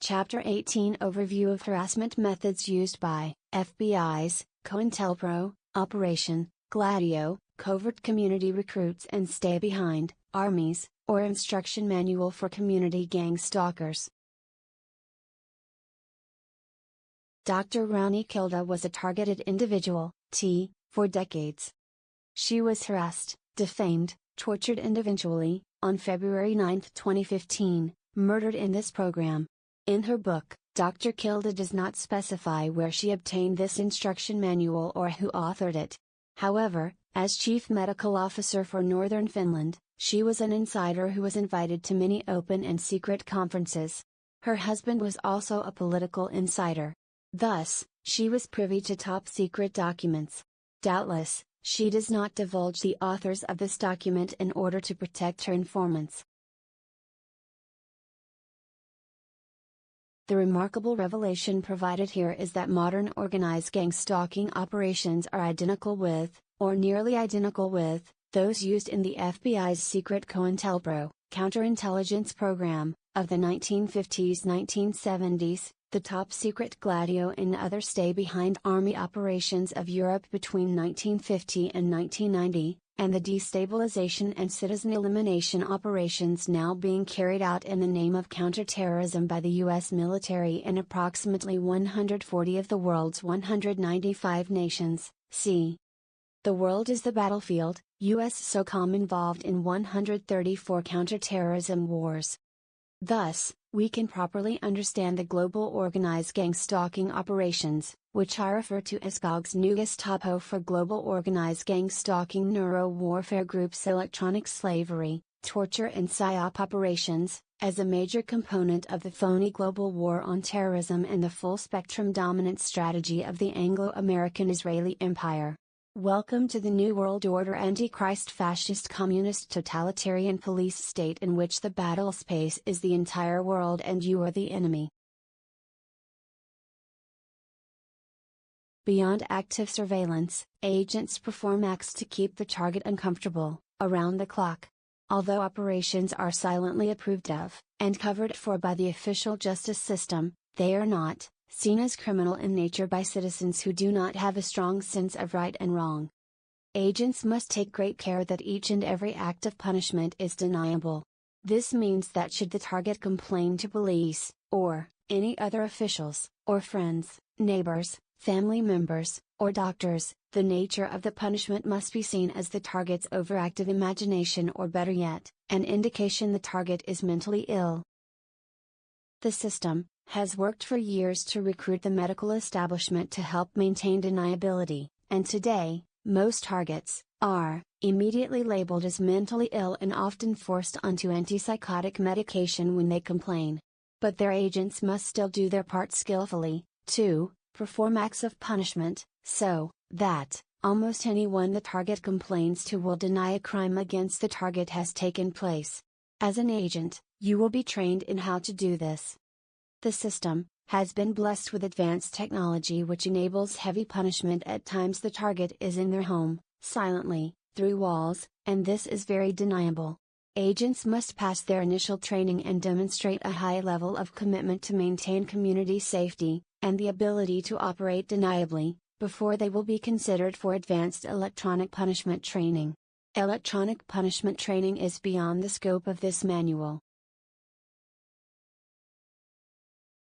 Chapter 18 Overview of Harassment Methods Used by FBI's COINTELPRO, Operation Gladio, Covert Community Recruits and Stay Behind, Armies, or Instruction Manual for Community Gangstalkers. Dr. Rani Kilda was a targeted individual, for decades. She was harassed, defamed, tortured and eventually, on February 9, 2015, murdered in this program. In her book, Dr. Kilda does not specify where she obtained this instruction manual or who authored it. However, as Chief Medical Officer for Northern Finland, she was an insider who was invited to many open and secret conferences. Her husband was also a political insider. Thus, she was privy to top-secret documents. Doubtless, she does not divulge the authors of this document in order to protect her informants. The remarkable revelation provided here is that modern organized gang-stalking operations are identical with, or nearly identical with, those used in the FBI's secret COINTELPRO, counterintelligence program, of the 1950s-1970s, the top-secret Gladio and other stay-behind army operations of Europe between 1950 and 1990, and the destabilization and citizen elimination operations now being carried out in the name of counterterrorism by the U.S. military in approximately 140 of the world's 195 nations. See. The world is the battlefield, U.S. SOCOM involved in 134 counterterrorism wars. Thus, we can properly understand the global organized gang-stalking operations, which I refer to as GOG's new Gestapo for Global Organized Gang-Stalking Neuro-Warfare Group's electronic slavery, torture and PSYOP operations, as a major component of the phony global war on terrorism and the full-spectrum dominance strategy of the Anglo-American Israeli Empire. Welcome to the New World Order Antichrist fascist communist totalitarian police state in which the battle space is the entire world and you are the enemy. Beyond active surveillance, agents perform acts to keep the target uncomfortable, around the clock. Although operations are silently approved of, and covered for by the official justice system, they are not seen as criminal in nature by citizens who do not have a strong sense of right and wrong. Agents must take great care that each and every act of punishment is deniable. This means that should the target complain to police, or any other officials, or friends, neighbors, family members, or doctors, the nature of the punishment must be seen as the target's overactive imagination or better yet, an indication the target is mentally ill. The system has worked for years to recruit the medical establishment to help maintain deniability, and today, most targets are immediately labeled as mentally ill and often forced onto antipsychotic medication when they complain. But their agents must still do their part skillfully, to perform acts of punishment, so that almost anyone the target complains to will deny a crime against the target has taken place. As an agent, you will be trained in how to do this. The system has been blessed with advanced technology which enables heavy punishment at times the target is in their home, silently, through walls, and this is very deniable. Agents must pass their initial training and demonstrate a high level of commitment to maintain community safety, and the ability to operate deniably, before they will be considered for advanced electronic punishment training. Electronic punishment training is beyond the scope of this manual.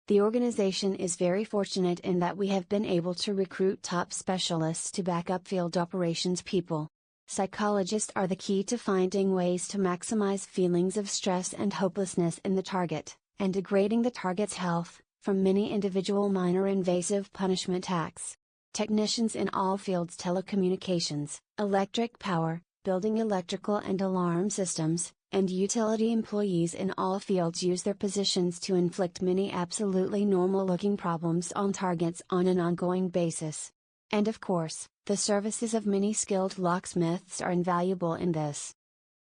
The organization is very fortunate in that we have been able to recruit top specialists to back up field operations people. Psychologists are the key to finding ways to maximize feelings of stress and hopelessness in the target, and degrading the target's health, from many individual minor invasive punishment acts. Technicians in all fields, telecommunications, electric power, building electrical and alarm systems, and utility employees in all fields use their positions to inflict many absolutely normal-looking problems on targets on an ongoing basis. And of course, the services of many skilled locksmiths are invaluable in this.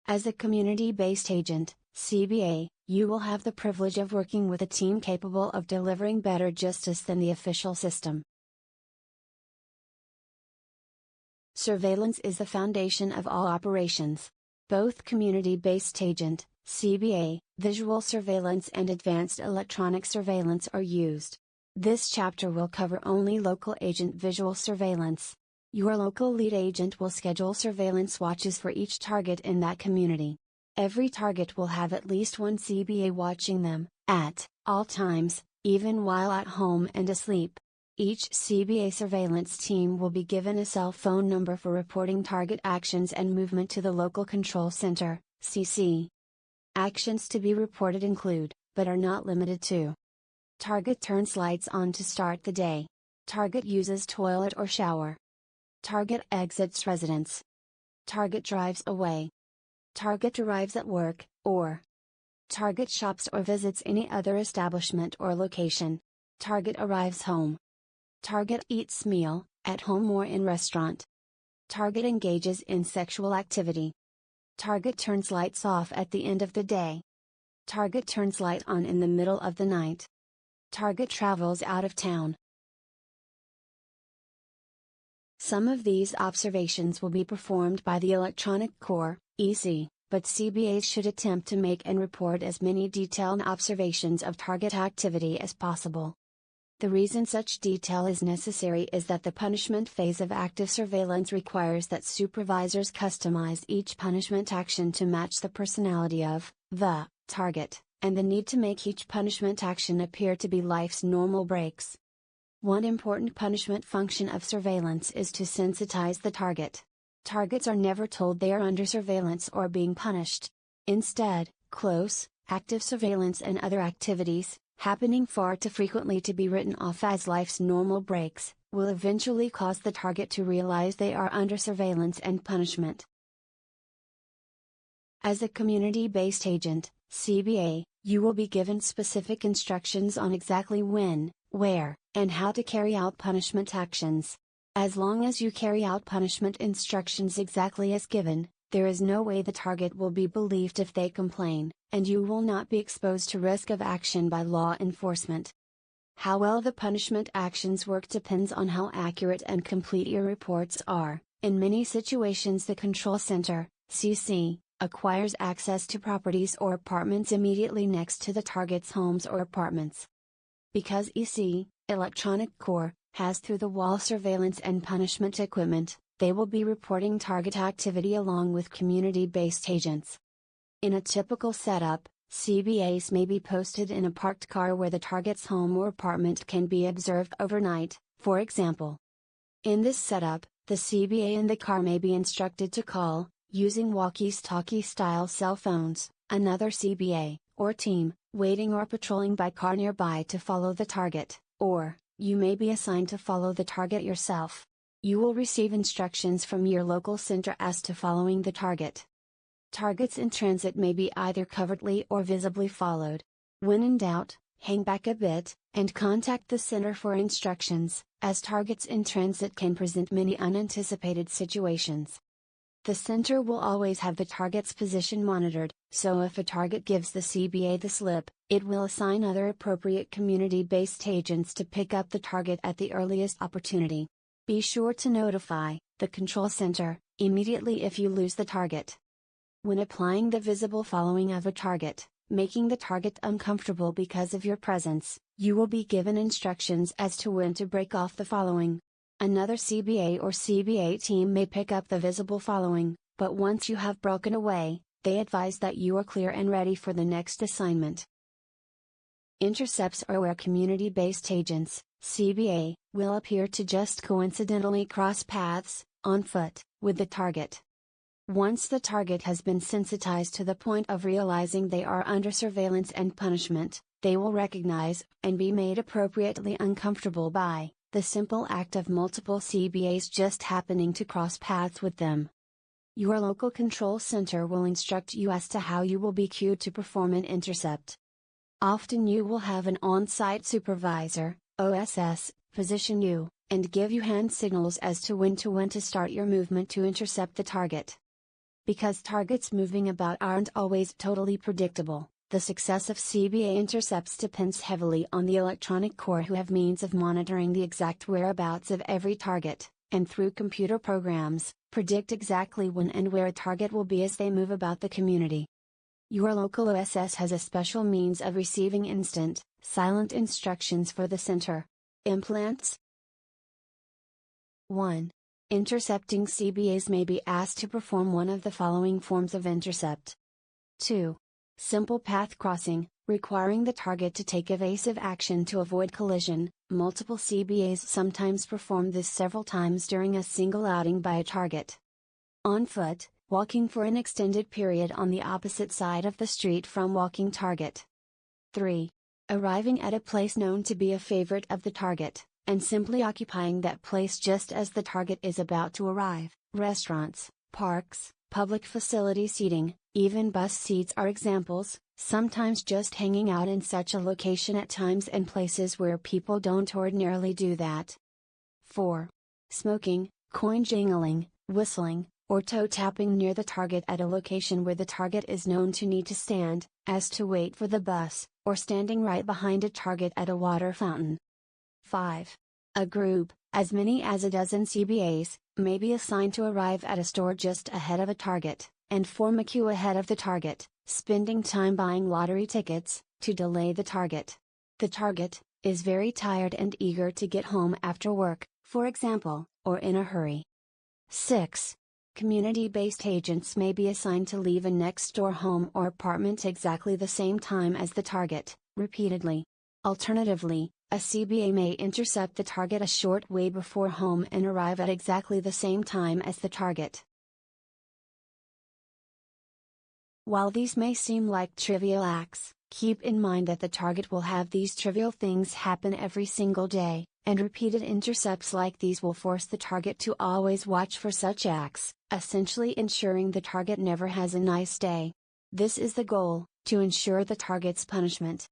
As a community-based agent, CBA, you will have the privilege of working with a team capable of delivering better justice than the official system. Surveillance is the foundation of all operations. Both community-based agent, CBA, visual surveillance and advanced electronic surveillance are used. This chapter will cover only local agent visual surveillance. Your local lead agent will schedule surveillance watches for each target in that community. Every target will have at least one CBA watching them, at all times, even while at home and asleep. Each CBA surveillance team will be given a cell phone number for reporting target actions and movement to the local control center, CC. Actions to be reported include, but are not limited to: target turns lights on to start the day. Target uses toilet or shower. Target exits residence. Target drives away. Target arrives at work, or target shops or visits any other establishment or location. Target arrives home. Target eats meal, at home or in restaurant. Target engages in sexual activity. Target turns lights off at the end of the day. Target turns light on in the middle of the night. Target travels out of town. Some of these observations will be performed by the Electronic Corps, EC, but CBAs should attempt to make and report as many detailed observations of target activity as possible. The reason such detail is necessary is that the punishment phase of active surveillance requires that supervisors customize each punishment action to match the personality of the target, and the need to make each punishment action appear to be life's normal breaks. One important punishment function of surveillance is to sensitize the target. Targets are never told they are under surveillance or being punished. Instead, close, active surveillance and other activities, happening far too frequently to be written off as life's normal breaks, will eventually cause the target to realize they are under surveillance and punishment. As a community-based agent, CBA, you will be given specific instructions on exactly when, where, and how to carry out punishment actions. As long as you carry out punishment instructions exactly as given, there is no way the target will be believed if they complain, and you will not be exposed to risk of action by law enforcement. How well the punishment actions work depends on how accurate and complete your reports are. In many situations, the control center, CC, acquires access to properties or apartments immediately next to the target's homes or apartments. Because EC, Electronic Corps, has through-the-wall surveillance and punishment equipment, they will be reporting target activity along with community-based agents. In a typical setup, CBAs may be posted in a parked car where the target's home or apartment can be observed overnight, for example. In this setup, the CBA in the car may be instructed to call, using walkie-talkie style cell phones, another CBA, or team, waiting or patrolling by car nearby to follow the target, or, you may be assigned to follow the target yourself. You will receive instructions from your local center as to following the target. Targets in transit may be either covertly or visibly followed. When in doubt, hang back a bit, and contact the center for instructions, as targets in transit can present many unanticipated situations. The center will always have the target's position monitored, so if a target gives the CBA the slip, it will assign other appropriate community-based agents to pick up the target at the earliest opportunity. Be sure to notify the control center immediately if you lose the target. When applying the visible following of a target, making the target uncomfortable because of your presence, you will be given instructions as to when to break off the following. Another CBA or CBA team may pick up the visible following, but once you have broken away, they advise that you are clear and ready for the next assignment. Intercepts are where community-based agents, CBA, will appear to just coincidentally cross paths, on foot, with the target. Once the target has been sensitized to the point of realizing they are under surveillance and punishment, they will recognize, and be made appropriately uncomfortable by, the simple act of multiple CBAs just happening to cross paths with them. Your local control center will instruct you as to how you will be cued to perform an intercept. Often you will have an on-site supervisor, OSS, position you, and give you hand signals as to when to start your movement to intercept the target. Because targets moving about aren't always totally predictable, the success of CBA intercepts depends heavily on the Electronic Corps, who have means of monitoring the exact whereabouts of every target, and through computer programs, predict exactly when and where a target will be as they move about the community. Your local OSS has a special means of receiving instant, silent instructions for the center. Implants. 1. Intercepting CBAs may be asked to perform one of the following forms of intercept. 2. Simple path crossing, requiring the target to take evasive action to avoid collision. Multiple CBAs sometimes perform this several times during a single outing by a target. On foot, walking for an extended period on the opposite side of the street from walking target. 3. Arriving at a place known to be a favorite of the target, and simply occupying that place just as the target is about to arrive. Restaurants, parks, public facility seating, even bus seats are examples, sometimes just hanging out in such a location at times and places where people don't ordinarily do that. 4. Smoking, coin jingling, whistling, or toe tapping near the target at a location where the target is known to need to stand, as to wait for the bus, or standing right behind a target at a water fountain. 5. A group, as many as a dozen CBAs, may be assigned to arrive at a store just ahead of a target, and form a queue ahead of the target, spending time buying lottery tickets, to delay the target. The target is very tired and eager to get home after work, for example, or in a hurry. 6. Community-based agents may be assigned to leave a next-door home or apartment exactly the same time as the target, repeatedly. Alternatively, a CBA may intercept the target a short way before home and arrive at exactly the same time as the target. While these may seem like trivial acts, keep in mind that the target will have these trivial things happen every single day, and repeated intercepts like these will force the target to always watch for such acts, essentially ensuring the target never has a nice day. This is the goal, to ensure the target's punishment.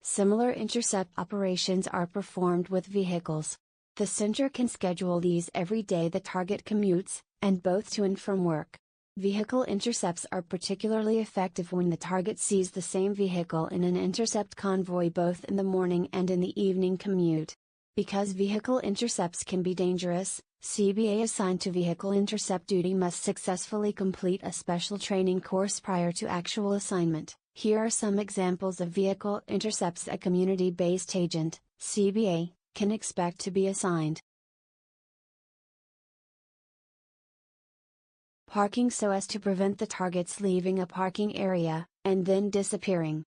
Similar intercept operations are performed with vehicles. The center can schedule these every day the target commutes, and both to and from work. Vehicle intercepts are particularly effective when the target sees the same vehicle in an intercept convoy both in the morning and in the evening commute. Because vehicle intercepts can be dangerous, CBA assigned to vehicle intercept duty must successfully complete a special training course prior to actual assignment. Here are some examples of vehicle intercepts a community-based agent, CBA, can expect to be assigned. Parking so as to prevent the targets leaving a parking area, and then disappearing.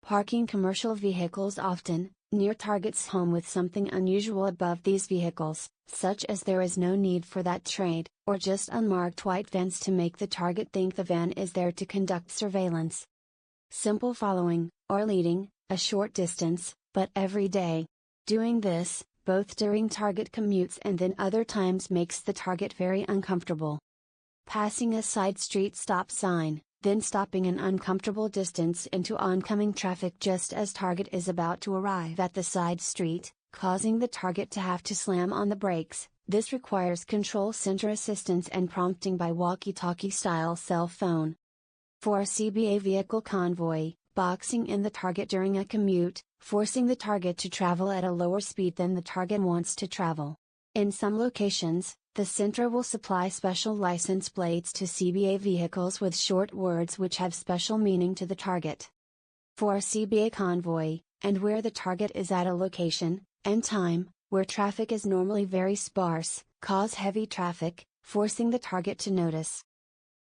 Parking commercial vehicles often, near target's home with something unusual above these vehicles, such as there is no need for that trade, or just unmarked white vans to make the target think the van is there to conduct surveillance. Simple following, or leading, a short distance, but every day. Doing this, both during target commutes and then other times makes the target very uncomfortable. Passing a side street stop sign, then stopping an uncomfortable distance into oncoming traffic just as target is about to arrive at the side street, causing the target to have to slam on the brakes. This requires control center assistance and prompting by walkie-talkie style cell phone. For a CBA vehicle convoy, boxing in the target during a commute, forcing the target to travel at a lower speed than the target wants to travel. In some locations, the center will supply special license plates to CBA vehicles with short words which have special meaning to the target. For a CBA convoy, and where the target is at a location, and time, where traffic is normally very sparse, cause heavy traffic, forcing the target to notice.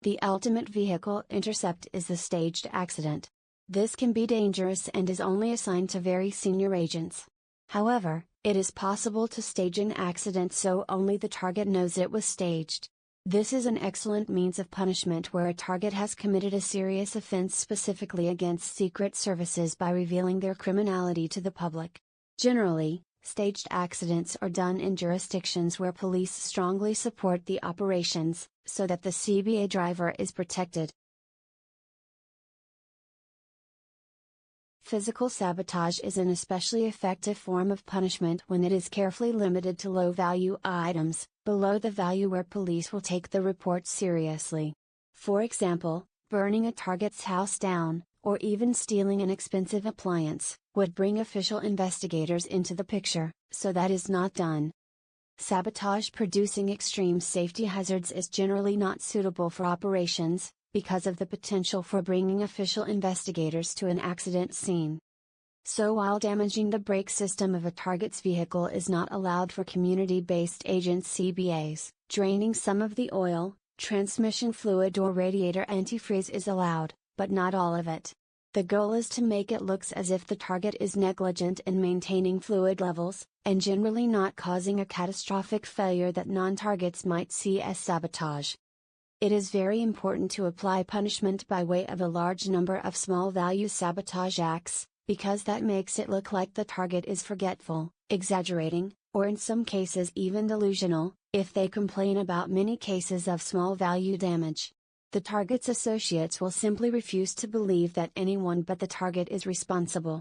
The ultimate vehicle intercept is the staged accident. This can be dangerous and is only assigned to very senior agents. However, it is possible to stage an accident so only the target knows it was staged. This is an excellent means of punishment where a target has committed a serious offense specifically against secret services by revealing their criminality to the public. Generally, staged accidents are done in jurisdictions where police strongly support the operations, so that the CBA driver is protected. Physical sabotage is an especially effective form of punishment when it is carefully limited to low-value items, below the value where police will take the report seriously. For example, burning a target's house down, or even stealing an expensive appliance, would bring official investigators into the picture, so that is not done. Sabotage producing extreme safety hazards is generally not suitable for operations, because of the potential for bringing official investigators to an accident scene. So while damaging the brake system of a target's vehicle is not allowed for community-based agents (CBAs), draining some of the oil, transmission fluid or radiator antifreeze is allowed, but not all of it. The goal is to make it look as if the target is negligent in maintaining fluid levels, and generally not causing a catastrophic failure that non-targets might see as sabotage. It is very important to apply punishment by way of a large number of small-value sabotage acts, because that makes it look like the target is forgetful, exaggerating, or in some cases even delusional, if they complain about many cases of small-value damage. The target's associates will simply refuse to believe that anyone but the target is responsible.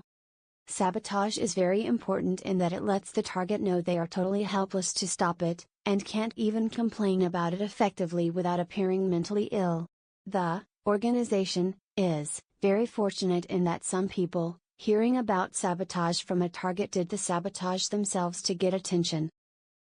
Sabotage is very important in that it lets the target know they are totally helpless to stop it, and can't even complain about it effectively without appearing mentally ill. The organization is very fortunate in that some people, hearing about sabotage from a target, did the sabotage themselves to get attention.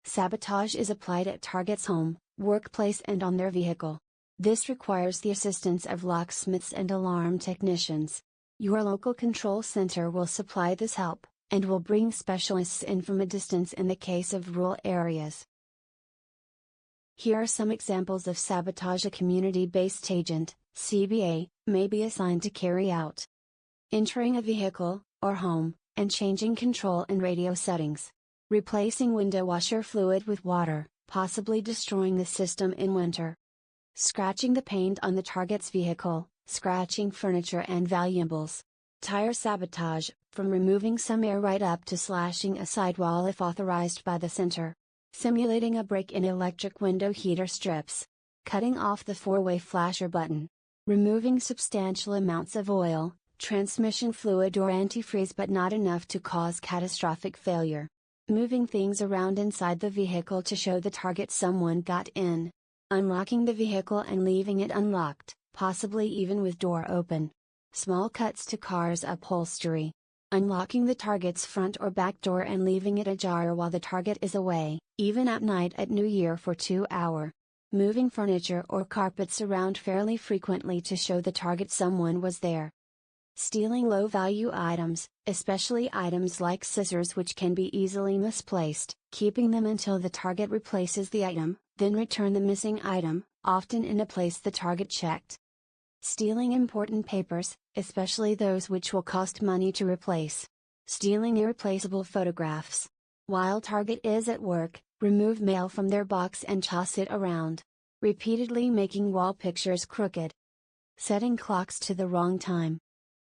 Sabotage is applied at targets' home, workplace and on their vehicle. This requires the assistance of locksmiths and alarm technicians. Your local control center will supply this help, and will bring specialists in from a distance in the case of rural areas. Here are some examples of sabotage a community-based agent, CBA, may be assigned to carry out. Entering a vehicle, or home, and changing control and radio settings. Replacing window washer fluid with water, possibly destroying the system in winter. Scratching the paint on the target's vehicle, scratching furniture and valuables. Tire sabotage, from removing some air right up to slashing a sidewall if authorized by the center. Simulating a break in electric window heater strips. Cutting off the four-way flasher button. Removing substantial amounts of oil, transmission fluid or antifreeze but not enough to cause catastrophic failure. Moving things around inside the vehicle to show the target someone got in. Unlocking the vehicle and leaving it unlocked, possibly even with door open. Small cuts to car's upholstery. Unlocking the target's front or back door and leaving it ajar while the target is away, even at night at New Year for 2 hours. Moving furniture or carpets around fairly frequently to show the target someone was there. Stealing low-value items, especially items like scissors which can be easily misplaced, keeping them until the target replaces the item, then return the missing item, often in a place the target checked. Stealing important papers, especially those which will cost money to replace. Stealing irreplaceable photographs. While target is at work, remove mail from their box and toss it around. Repeatedly making wall pictures crooked. Setting clocks to the wrong time.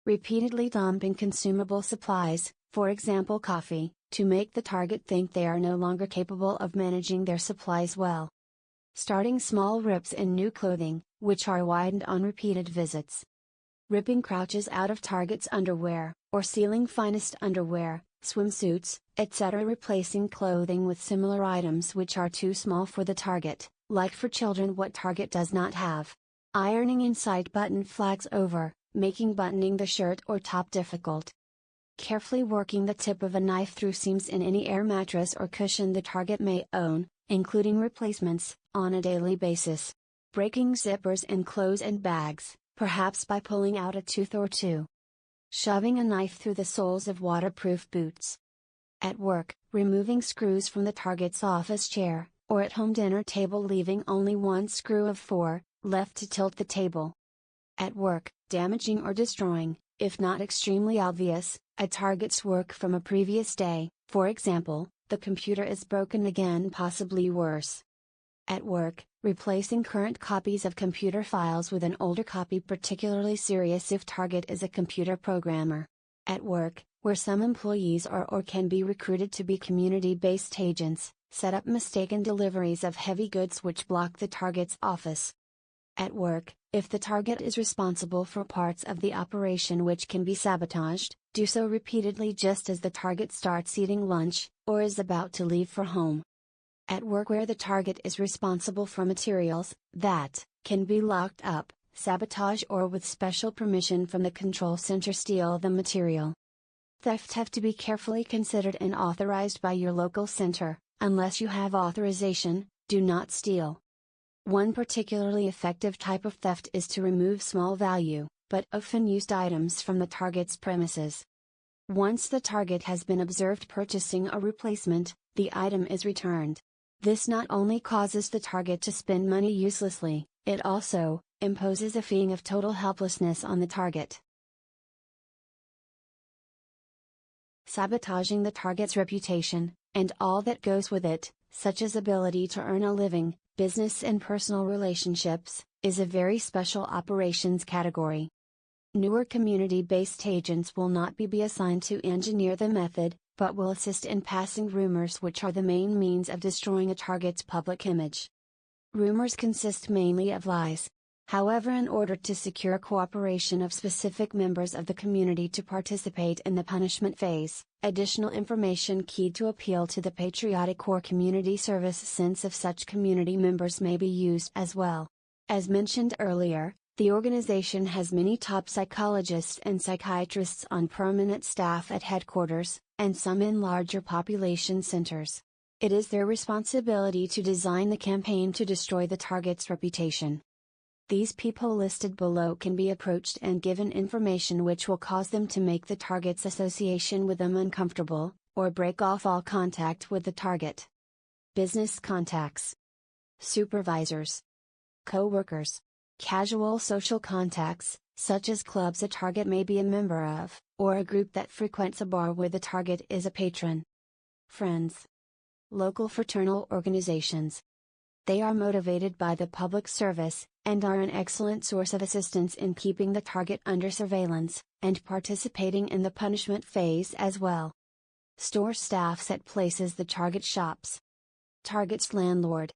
Repeatedly dumping consumable supplies, for example coffee, to make the target think they are no longer capable of managing their supplies well. Starting small rips in new clothing, which are widened on repeated visits. Ripping crouches out of target's underwear, or stealing finest underwear, swimsuits, etc. Replacing clothing with similar items which are too small for the target, like for children what target does not have. Ironing inside button flags over, making buttoning the shirt or top difficult. Carefully working the tip of a knife through seams in any air mattress or cushion the target may own, including replacements, on a daily basis. Breaking zippers in clothes and bags, perhaps by pulling out a tooth or two. Shoving a knife through the soles of waterproof boots. At work, removing screws from the target's office chair, or at home dinner table leaving only one screw of 4, left to tilt the table. At work, damaging or destroying, if not extremely obvious, a target's work from a previous day, for example, the computer is broken again, possibly worse. At work, replacing current copies of computer files with an older copy, particularly serious if target is a computer programmer. At work, where some employees are or can be recruited to be community-based agents, set up mistaken deliveries of heavy goods which block the target's office. At work, if the target is responsible for parts of the operation which can be sabotaged, do so repeatedly just as the target starts eating lunch, or is about to leave for home. At work where the target is responsible for materials that can be locked up, sabotage or with special permission from the control center steal the material. Theft have to be carefully considered and authorized by your local center. Unless you have authorization, do not steal. One particularly effective type of theft is to remove small value, but often used items from the target's premises. Once the target has been observed purchasing a replacement, the item is returned. This not only causes the target to spend money uselessly, it also imposes a feeling of total helplessness on the target. Sabotaging the target's reputation, and all that goes with it, such as ability to earn a living, business and personal relationships, is a very special operations category. Newer community-based agents will not be assigned to engineer the method, but will assist in passing rumors which are the main means of destroying a target's public image. Rumors consist mainly of lies. However, in order to secure cooperation of specific members of the community to participate in the punishment phase, additional information keyed to appeal to the patriotic or community service sense of such community members may be used as well. As mentioned earlier, the organization has many top psychologists and psychiatrists on permanent staff at headquarters, and some in larger population centers. It is their responsibility to design the campaign to destroy the target's reputation. These people listed below can be approached and given information which will cause them to make the target's association with them uncomfortable, or break off all contact with the target. Business contacts, supervisors, co-workers, casual social contacts, such as clubs a target may be a member of, or a group that frequents a bar where the target is a patron. Friends, local fraternal organizations. They are motivated by the public service, and are an excellent source of assistance in keeping the target under surveillance, and participating in the punishment phase as well. Store staffs at places the target shops. Target's landlord.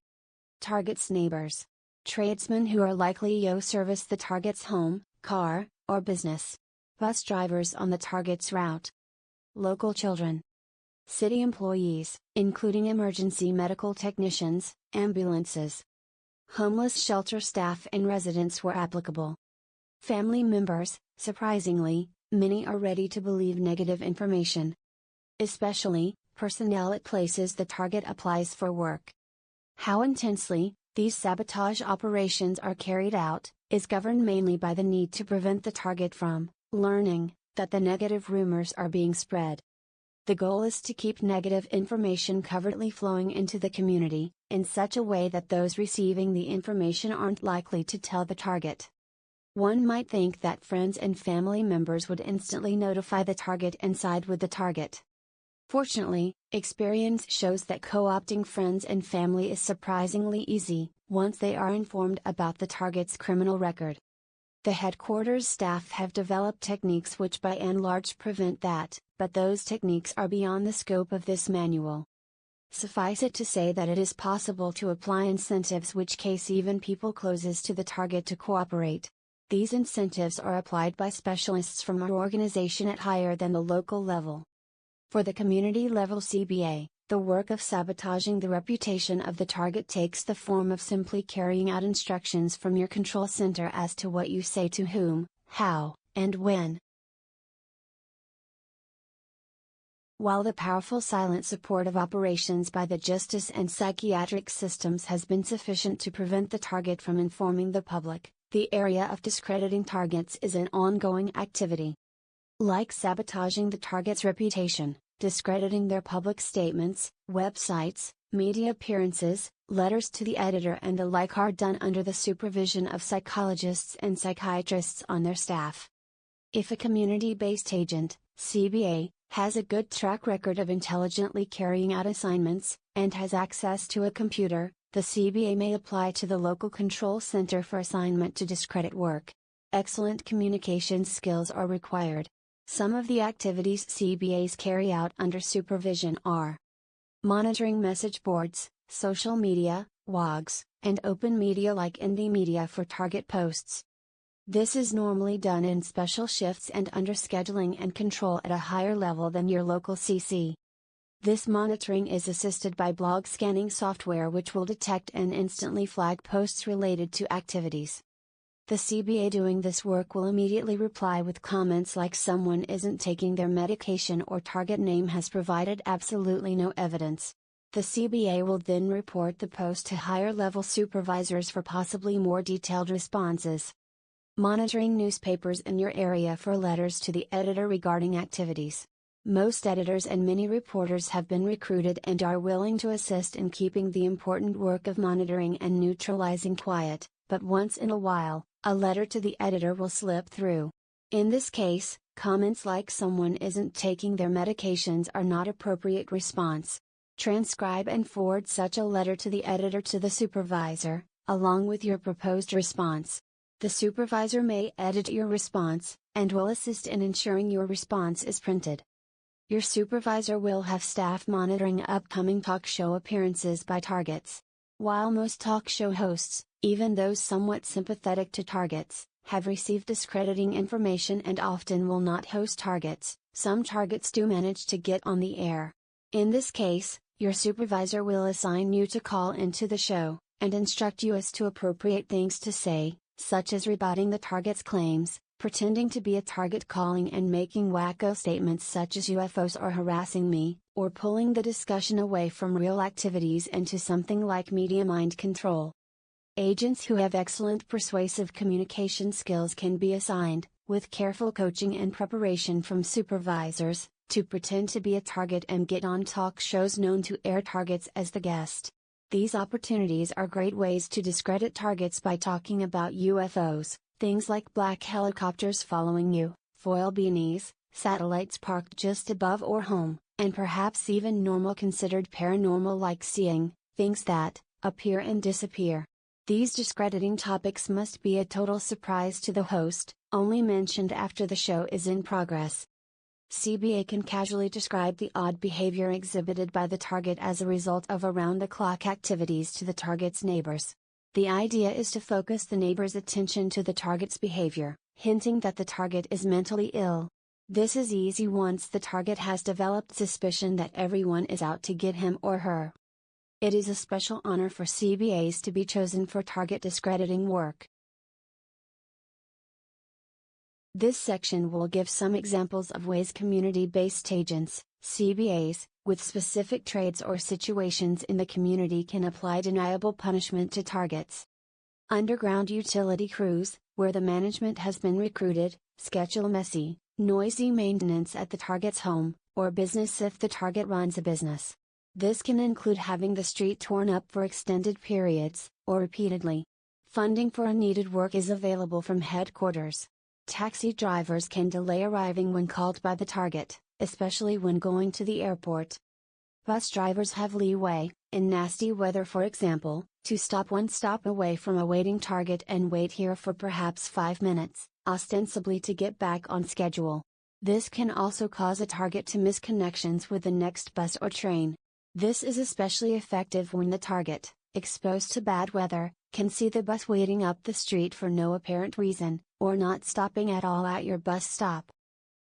Target's neighbors. Tradesmen who are likely to service the target's home, car, or business. Bus drivers on the target's route. Local children. City employees, including emergency medical technicians, ambulances. Homeless shelter staff and residents where applicable. Family members, surprisingly, many are ready to believe negative information. Especially, personnel at places the target applies for work. How intensely these sabotage operations are carried out, is governed mainly by the need to prevent the target from learning that the negative rumors are being spread. The goal is to keep negative information covertly flowing into the community, in such a way that those receiving the information aren't likely to tell the target. One might think that friends and family members would instantly notify the target and side with the target. Fortunately, experience shows that co-opting friends and family is surprisingly easy, once they are informed about the target's criminal record. The headquarters staff have developed techniques which by and large prevent that, but those techniques are beyond the scope of this manual. Suffice it to say that it is possible to apply incentives which case even people closest to the target to cooperate. These incentives are applied by specialists from our organization at higher than the local level. For the community level CBA, the work of sabotaging the reputation of the target takes the form of simply carrying out instructions from your control center as to what you say to whom, how, and when. While the powerful silent support of operations by the justice and psychiatric systems has been sufficient to prevent the target from informing the public, the area of discrediting targets is an ongoing activity. Like sabotaging the target's reputation, discrediting their public statements, websites, media appearances, letters to the editor and the like are done under the supervision of psychologists and psychiatrists on their staff. If a community-based agent, CBA, has a good track record of intelligently carrying out assignments, and has access to a computer, the CBA may apply to the local control center for assignment to discredit work. Excellent communication skills are required. Some of the activities CBAs carry out under supervision are monitoring message boards, social media, blogs, and open media like indie media for target posts. This is normally done in special shifts and under scheduling and control at a higher level than your local CC. This monitoring is assisted by blog scanning software which will detect and instantly flag posts related to activities. The CBA doing this work will immediately reply with comments like someone isn't taking their medication or target name has provided absolutely no evidence. The CBA will then report the post to higher-level supervisors for possibly more detailed responses. Monitoring newspapers in your area for letters to the editor regarding activities. Most editors and many reporters have been recruited and are willing to assist in keeping the important work of monitoring and neutralizing quiet, but once in a while, a letter to the editor will slip through. In this case, comments like "someone isn't taking their medications" are not appropriate response. Transcribe and forward such a letter to the editor to the supervisor, along with your proposed response. The supervisor may edit your response, and will assist in ensuring your response is printed. Your supervisor will have staff monitoring upcoming talk show appearances by targets. While most talk show hosts, even those somewhat sympathetic to targets, have received discrediting information and often will not host targets, some targets do manage to get on the air. In this case, your supervisor will assign you to call into the show, and instruct you as to appropriate things to say, such as rebutting the target's claims, pretending to be a target calling and making wacko statements such as "UFOs are harassing me," or pulling the discussion away from real activities into something like media mind control. Agents who have excellent persuasive communication skills can be assigned, with careful coaching and preparation from supervisors, to pretend to be a target and get on talk shows known to air targets as the guest. These opportunities are great ways to discredit targets by talking about UFOs, things like black helicopters following you, foil beanies, satellites parked just above or home, and perhaps even normal considered paranormal like seeing things that appear and disappear. These discrediting topics must be a total surprise to the host, only mentioned after the show is in progress. CBA can casually describe the odd behavior exhibited by the target as a result of around-the-clock activities to the target's neighbors. The idea is to focus the neighbor's attention to the target's behavior, hinting that the target is mentally ill. This is easy once the target has developed suspicion that everyone is out to get him or her. It is a special honor for CBAs to be chosen for target discrediting work. This section will give some examples of ways community-based agents, CBAs, with specific trades or situations in the community can apply deniable punishment to targets. Underground utility crews, where the management has been recruited, schedule messy, noisy maintenance at the target's home, or business if the target runs a business. This can include having the street torn up for extended periods, or repeatedly. Funding for unneeded work is available from headquarters. Taxi drivers can delay arriving when called by the target, especially when going to the airport. Bus drivers have leeway, in nasty weather for example, to stop one stop away from a waiting target and wait here for perhaps 5 minutes, ostensibly to get back on schedule. This can also cause a target to miss connections with the next bus or train. This is especially effective when the target, exposed to bad weather, can see the bus waiting up the street for no apparent reason, or not stopping at all at your bus stop.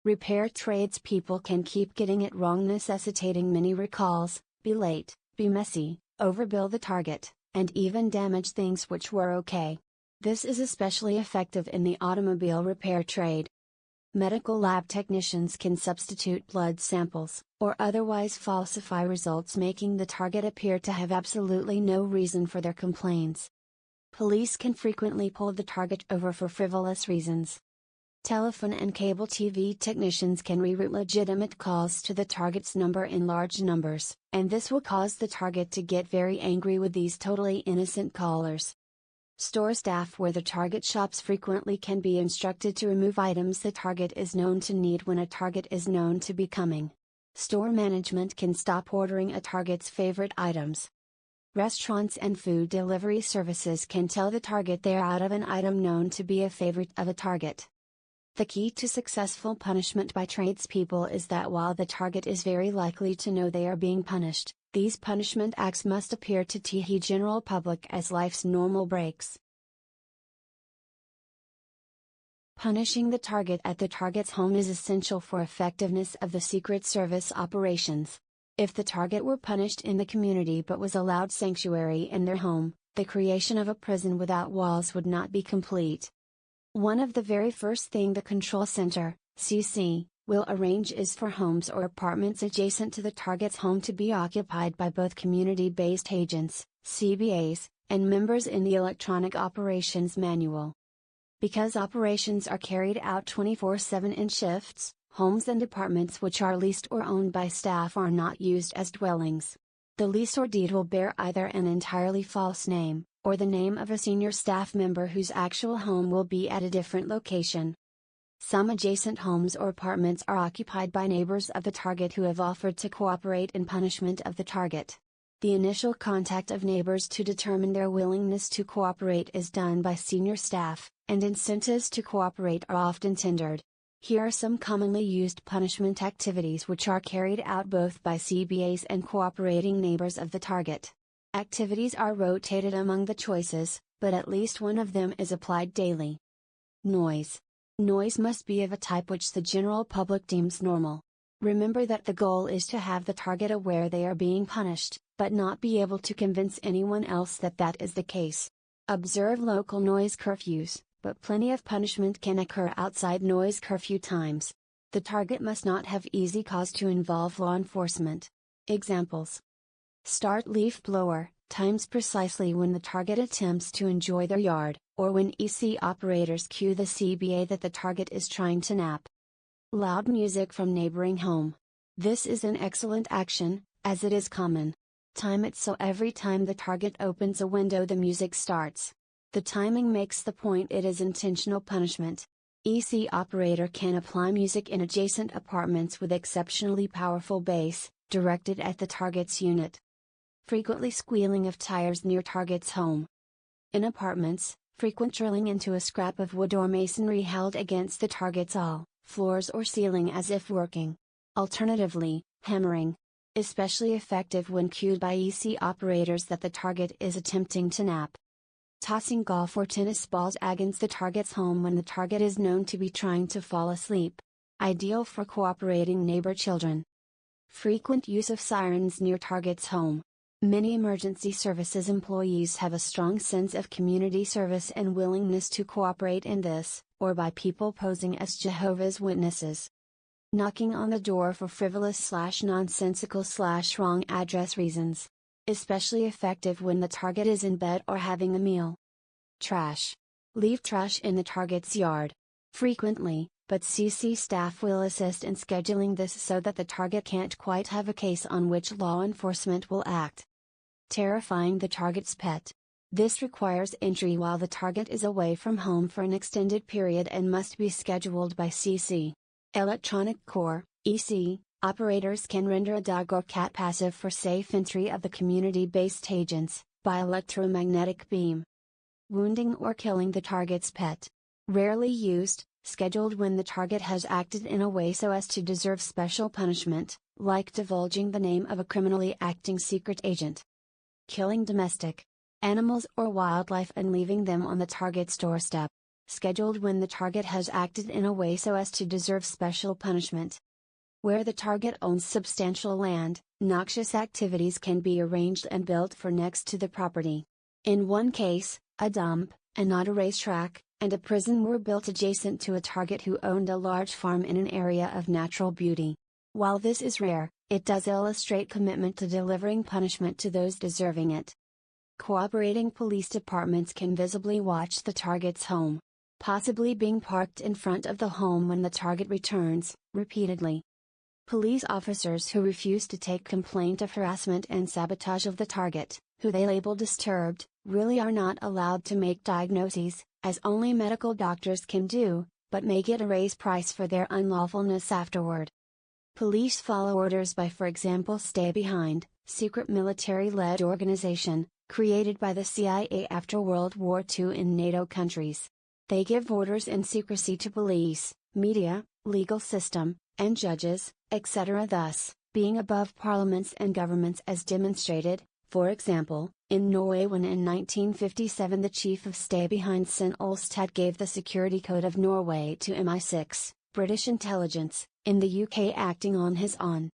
Repair tradespeople can keep getting it wrong, necessitating many recalls, be late, be messy, overbill the target, and even damage things which were okay. This is especially effective in the automobile repair trade. Medical lab technicians can substitute blood samples, or otherwise falsify results, making the target appear to have absolutely no reason for their complaints. Police can frequently pull the target over for frivolous reasons. Telephone and cable TV technicians can reroute legitimate calls to the target's number in large numbers, and this will cause the target to get very angry with these totally innocent callers. Store staff where the target shops frequently can be instructed to remove items the target is known to need when a target is known to be coming. Store management can stop ordering a target's favorite items. Restaurants and food delivery services can tell the target they're out of an item known to be a favorite of a target. The key to successful punishment by tradespeople is that while the target is very likely to know they are being punished, these punishment acts must appear to the general public as life's normal breaks. Punishing the target at the target's home is essential for effectiveness of the Secret Service operations. If the target were punished in the community but was allowed sanctuary in their home, the creation of a prison without walls would not be complete. One of the very first thing the Control Center, CC, will arrange is for homes or apartments adjacent to the target's home to be occupied by both community-based agents, CBAs, and members in the Electronic Operations Manual. Because operations are carried out 24/7 in shifts, homes and apartments which are leased or owned by staff are not used as dwellings. The lease or deed will bear either an entirely false name, or the name of a senior staff member whose actual home will be at a different location. Some adjacent homes or apartments are occupied by neighbors of the target who have offered to cooperate in punishment of the target. The initial contact of neighbors to determine their willingness to cooperate is done by senior staff, and incentives to cooperate are often tendered. Here are some commonly used punishment activities which are carried out both by CBAs and cooperating neighbors of the target. Activities are rotated among the choices, but at least one of them is applied daily. Noise. Noise must be of a type which the general public deems normal. Remember that the goal is to have the target aware they are being punished, but not be able to convince anyone else that that is the case. Observe local noise curfews, but plenty of punishment can occur outside noise curfew times. The target must not have easy cause to involve law enforcement. Examples: start leaf blower, times precisely when the target attempts to enjoy their yard, or when EC operators cue the CBA that the target is trying to nap. Loud music from neighboring home. This is an excellent action, as it is common. Time it so every time the target opens a window the music starts. The timing makes the point it is intentional punishment. EC operator can apply music in adjacent apartments with exceptionally powerful bass, directed at the target's unit. Frequently squealing of tires near target's home. In apartments, frequent drilling into a scrap of wood or masonry held against the target's wall, floors or ceiling as if working. Alternatively, hammering. Especially effective when cued by EC operators that the target is attempting to nap. Tossing golf or tennis balls against the target's home when the target is known to be trying to fall asleep. Ideal for cooperating neighbor children. Frequent use of sirens near target's home. Many emergency services employees have a strong sense of community service and willingness to cooperate in this, or by people posing as Jehovah's Witnesses. Knocking on the door for frivolous/nonsensical/wrong address reasons. Especially effective when the target is in bed or having a meal. Trash. Leave trash in the target's yard. Frequently, but CC staff will assist in scheduling this so that the target can't quite have a case on which law enforcement will act. Terrifying the target's pet. This requires entry while the target is away from home for an extended period and must be scheduled by CC. Electronic core, EC, operators can render a dog or cat passive for safe entry of the community-based agents, by electromagnetic beam. Wounding or killing the target's pet. Rarely used, scheduled when the target has acted in a way so as to deserve special punishment, like divulging the name of a criminally acting secret agent. Killing domestic animals or wildlife and leaving them on the target's doorstep. Scheduled when the target has acted in a way so as to deserve special punishment. Where the target owns substantial land, noxious activities can be arranged and built for next to the property. In one case, a dump, an auto racetrack, and a prison were built adjacent to a target who owned a large farm in an area of natural beauty. While this is rare, it does illustrate commitment to delivering punishment to those deserving it. Cooperating police departments can visibly watch the target's home, possibly being parked in front of the home when the target returns, repeatedly. Police officers who refuse to take complaint of harassment and sabotage of the target, who they label disturbed, really are not allowed to make diagnoses, as only medical doctors can do, but may get a raised price for their unlawfulness afterward. Police follow orders by, for example, Stay Behind, secret military-led organization, created by the CIA after World War II in NATO countries. They give orders in secrecy to police, media, legal system, and judges, etc., thus, being above parliaments and governments as demonstrated, for example, in Norway when in 1957 the chief of Stay Behind St. Olstad gave the security code of Norway to MI6, British intelligence, in the UK acting on his own.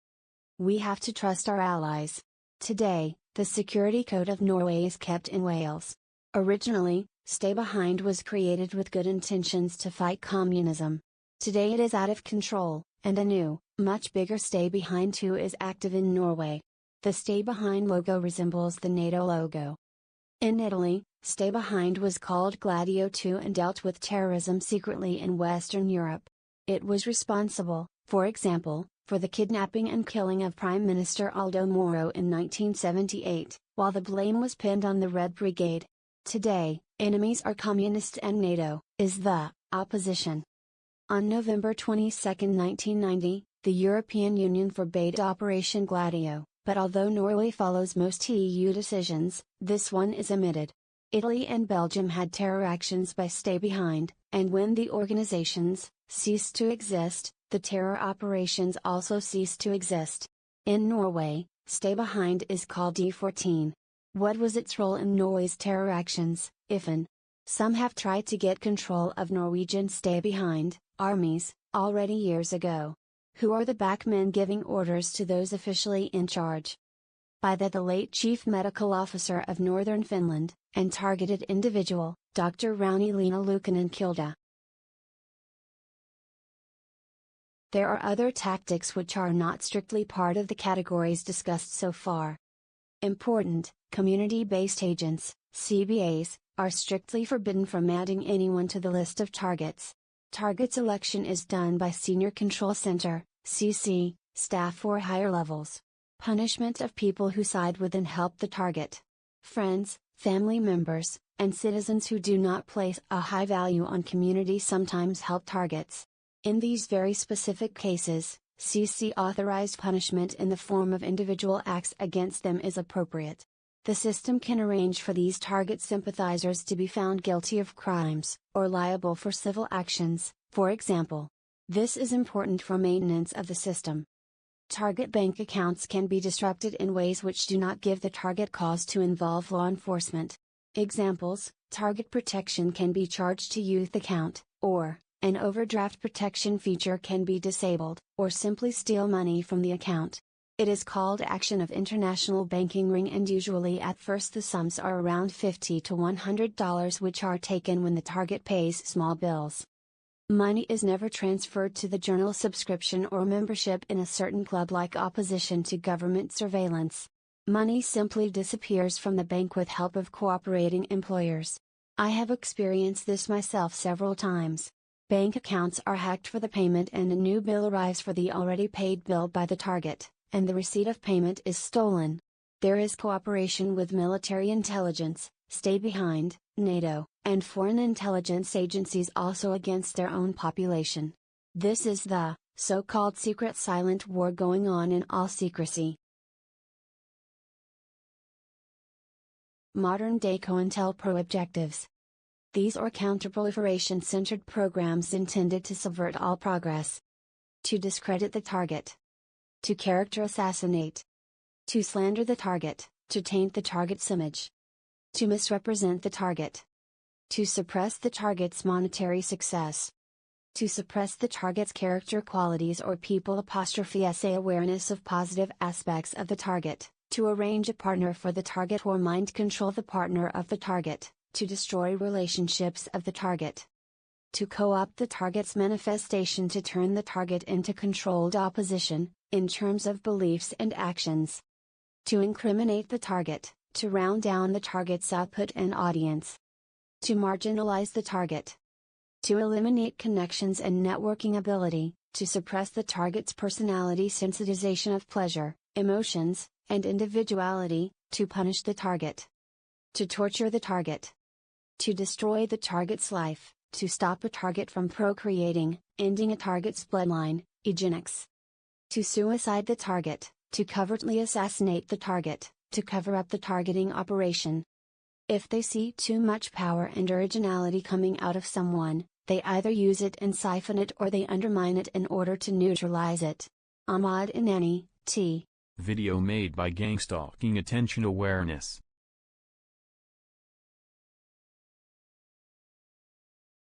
We have to trust our allies. Today, the security code of Norway is kept in Wales. Originally, Stay Behind was created with good intentions to fight communism. Today it is out of control, and a new, much bigger Stay Behind 2 is active in Norway. The Stay Behind logo resembles the NATO logo. In Italy, Stay Behind was called Gladio 2 and dealt with terrorism secretly in Western Europe. It was responsible, for example, for the kidnapping and killing of Prime Minister Aldo Moro in 1978, while the blame was pinned on the Red Brigade. Today, enemies are communists and NATO is the opposition. On November 22, 1990, the European Union forbade Operation Gladio, but although Norway follows most EU decisions, this one is omitted. Italy and Belgium had terror actions by Stay Behind, and when the organizations ceased to exist, the terror operations also ceased to exist. In Norway, Stay Behind is called D14. What was its role in Norway's terror actions, if any? Some have tried to get control of Norwegian Stay Behind armies already years ago. Who are the backmen giving orders to those officially in charge? By the late Chief Medical Officer of Northern Finland, and targeted individual, Dr. Rauni-Leena Luukkonen-Kilda. There are other tactics which are not strictly part of the categories discussed so far. Important, community-based agents, CBAs, are strictly forbidden from adding anyone to the list of targets. Target selection is done by Senior Control Center, CC, staff or higher levels. Punishment of people who side with and help the target. Friends, family members, and citizens who do not place a high value on community sometimes help targets. In these very specific cases, CC authorized punishment in the form of individual acts against them is appropriate. The system can arrange for these target sympathizers to be found guilty of crimes, or liable for civil actions, for example. This is important for maintenance of the system. Target bank accounts can be disrupted in ways which do not give the target cause to involve law enforcement. Examples: target protection can be charged to youth account, or an overdraft protection feature can be disabled, or simply steal money from the account. It is called action of international banking ring, and usually at first the sums are around $50 to $100 which are taken when the target pays small bills. Money is never transferred to the journal subscription or membership in a certain club like opposition to government surveillance. Money simply disappears from the bank with help of cooperating employers. I have experienced this myself several times. Bank accounts are hacked for the payment and a new bill arrives for the already paid bill by the target, and the receipt of payment is stolen. There is cooperation with military intelligence, Stay Behind, NATO, and foreign intelligence agencies also against their own population. This is the so-called secret silent war going on in all secrecy. Modern-day COINTELPRO objectives. These are counterproliferation-centered programs intended to subvert all progress. To discredit the target. To character assassinate. To slander the target, to taint the target's image. To misrepresent the target. To suppress the target's monetary success. To suppress the target's character qualities or people *sa awareness of positive aspects of the target. To arrange a partner for the target or mind control the partner of the target. To destroy relationships of the target. To co-opt the target's manifestation to turn the target into controlled opposition, in terms of beliefs and actions. To incriminate the target, to round down the target's output and audience. To marginalize the target. To eliminate connections and networking ability, to suppress the target's personality sensitization of pleasure, emotions, and individuality, to punish the target. To torture the target. To destroy the target's life, to stop a target from procreating, ending a target's bloodline, eugenics. To suicide the target, to covertly assassinate the target, to cover up the targeting operation. If they see too much power and originality coming out of someone, they either use it and siphon it or they undermine it in order to neutralize it. Ahmad Inani, T. Video made by Gangstalking Attention Awareness.